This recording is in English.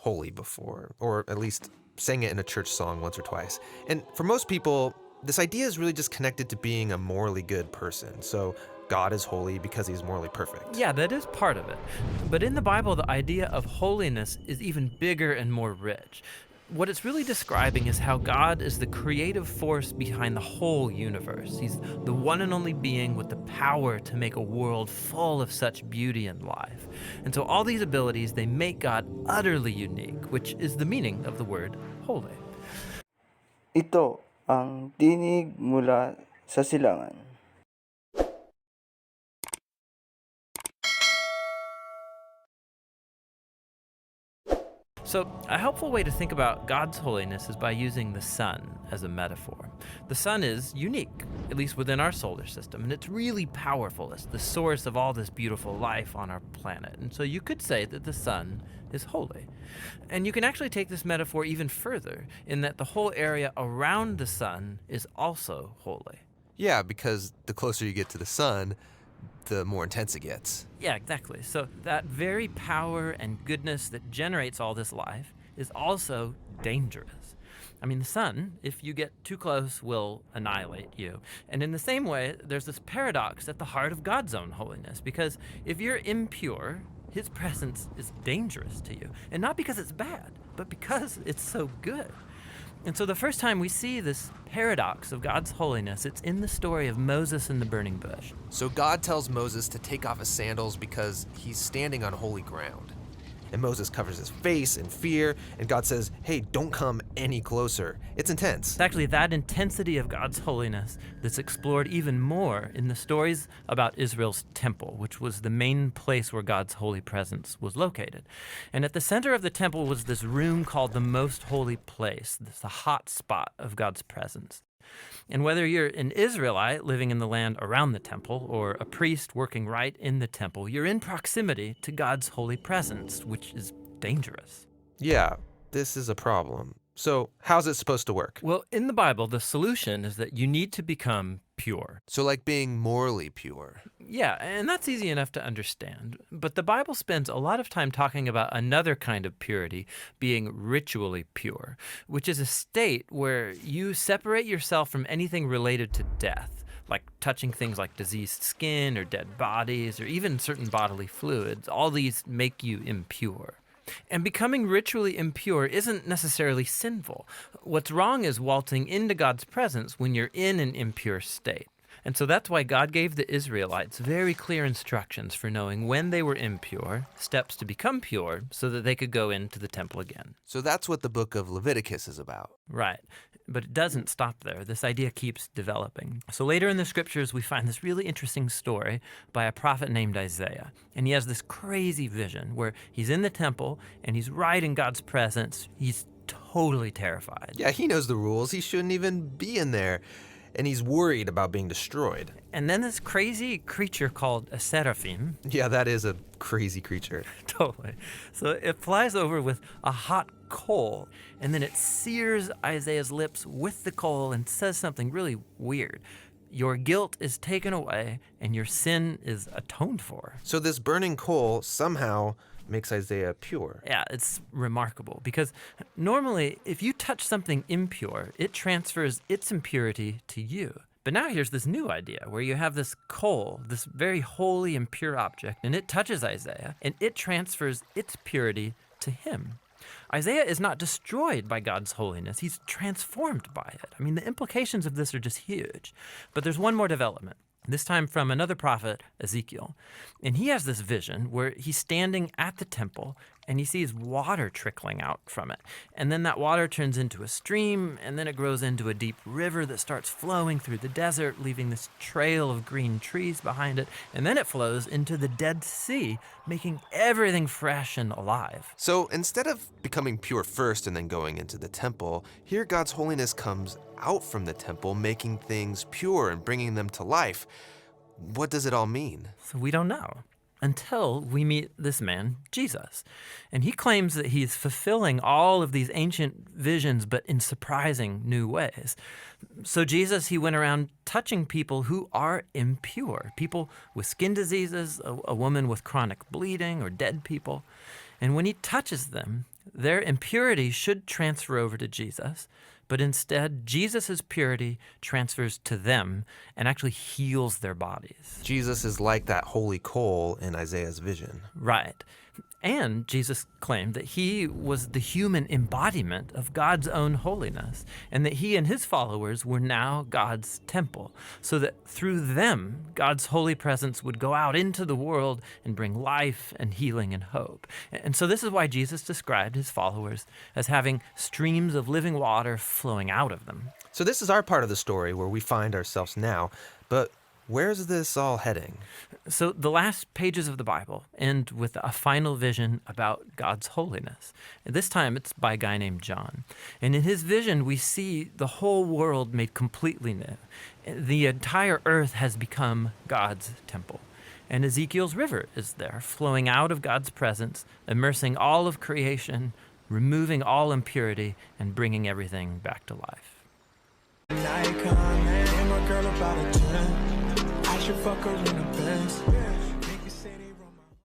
holy before, or at least sang it in a church song once or twice. And for most people, this idea is really just connected to being a morally good person. So God is holy because he's morally perfect. Yeah, that is part of it. But in the Bible, the idea of holiness is even bigger and more rich. What it's really describing is how God is the creative force behind the whole universe. He's the one and only being with the power to make a world full of such beauty and life. And so all these abilities, they make God utterly unique, which is the meaning of the word holy. Ito ang tinig mula sa silangan. So, a helpful way to think about God's holiness is by using the sun as a metaphor. The sun is unique, at least within our solar system, and it's really powerful. It's the source of all this beautiful life on our planet. And so you could say that the sun is holy. And you can actually take this metaphor even further, in that the whole area around the sun is also holy. Yeah, because the closer you get to the sun, the more intense it gets. Yeah, exactly. So that very power and goodness that generates all this life is also dangerous. I mean, the sun, if you get too close, will annihilate you. And in the same way, there's this paradox at the heart of God's own holiness, because if you're impure, his presence is dangerous to you. And not because it's bad, but because it's so good. And so the first time we see this paradox of God's holiness, it's in the story of Moses and the burning bush. So God tells Moses to take off his sandals because he's standing on holy ground. And Moses covers his face in fear, and God says, hey, don't come any closer. It's intense. It's actually that intensity of God's holiness that's explored even more in the stories about Israel's temple, which was the main place where God's holy presence was located. And at the center of the temple was this room called the Most Holy Place, the hot spot of God's presence. And whether you're an Israelite living in the land around the temple or a priest working right in the temple, you're in proximity to God's holy presence, which is dangerous. Yeah, this is a problem. So how's it supposed to work? Well, in the Bible, the solution is that you need to become pure. So like being morally pure. Yeah, and that's easy enough to understand. But the Bible spends a lot of time talking about another kind of purity, being ritually pure, which is a state where you separate yourself from anything related to death, like touching things like diseased skin or dead bodies or even certain bodily fluids. All these make you impure. And becoming ritually impure isn't necessarily sinful. What's wrong is waltzing into God's presence when you're in an impure state. And so that's why God gave the Israelites very clear instructions for knowing when they were impure, steps to become pure, so that they could go into the temple again. So that's what the book of Leviticus is about. Right. But it doesn't stop there. This idea keeps developing. So later in the scriptures, we find this really interesting story by a prophet named Isaiah. And he has this crazy vision where he's in the temple and he's right in God's presence. He's totally terrified. Yeah, he knows the rules. He shouldn't even be in there. And he's worried about being destroyed. And then this crazy creature called a seraphim. Yeah, that is a crazy creature. Totally. So it flies over with a hot coal, and then it sears Isaiah's lips with the coal and says something really weird. Your guilt is taken away, and your sin is atoned for. So this burning coal somehow makes Isaiah pure. Yeah, it's remarkable because normally if you touch something impure, it transfers its impurity to you. But now here's this new idea where you have this coal, this very holy and pure object, and it touches Isaiah, and it transfers its purity to him. Isaiah is not destroyed by God's holiness. He's transformed by it. I mean, the implications of this are just huge. But there's one more development. This time from another prophet, Ezekiel. And he has this vision where he's standing at the temple and he sees water trickling out from it. And then that water turns into a stream, and then it grows into a deep river that starts flowing through the desert, leaving this trail of green trees behind it. And then it flows into the Dead Sea, making everything fresh and alive. So instead of becoming pure first and then going into the temple, here God's holiness comes out from the temple, making things pure and bringing them to life. What does it all mean? So we don't know until we meet this man, Jesus. And he claims that he's fulfilling all of these ancient visions, but in surprising new ways. So Jesus, he went around touching people who are impure, people with skin diseases, a woman with chronic bleeding, or dead people. And when he touches them, Their impurity should transfer over to Jesus, but instead, Jesus' purity transfers to them and actually heals their bodies. Jesus is like that holy coal in Isaiah's vision. Right. And Jesus claimed that he was the human embodiment of God's own holiness, and that he and his followers were now God's temple, so that through them, God's holy presence would go out into the world and bring life and healing and hope. And so this is why Jesus described his followers as having streams of living water flowing out of them. So this is our part of the story where we find ourselves now, but where's this all heading? So the last pages of the Bible end with a final vision about God's holiness. And this time it's by a guy named John. And in his vision, we see the whole world made completely new. The entire earth has become God's temple. And Ezekiel's river is there, flowing out of God's presence, immersing all of creation, removing all impurity, and bringing everything back to life. An icon, man, my girl about a 10. I should fuck her in the Benz.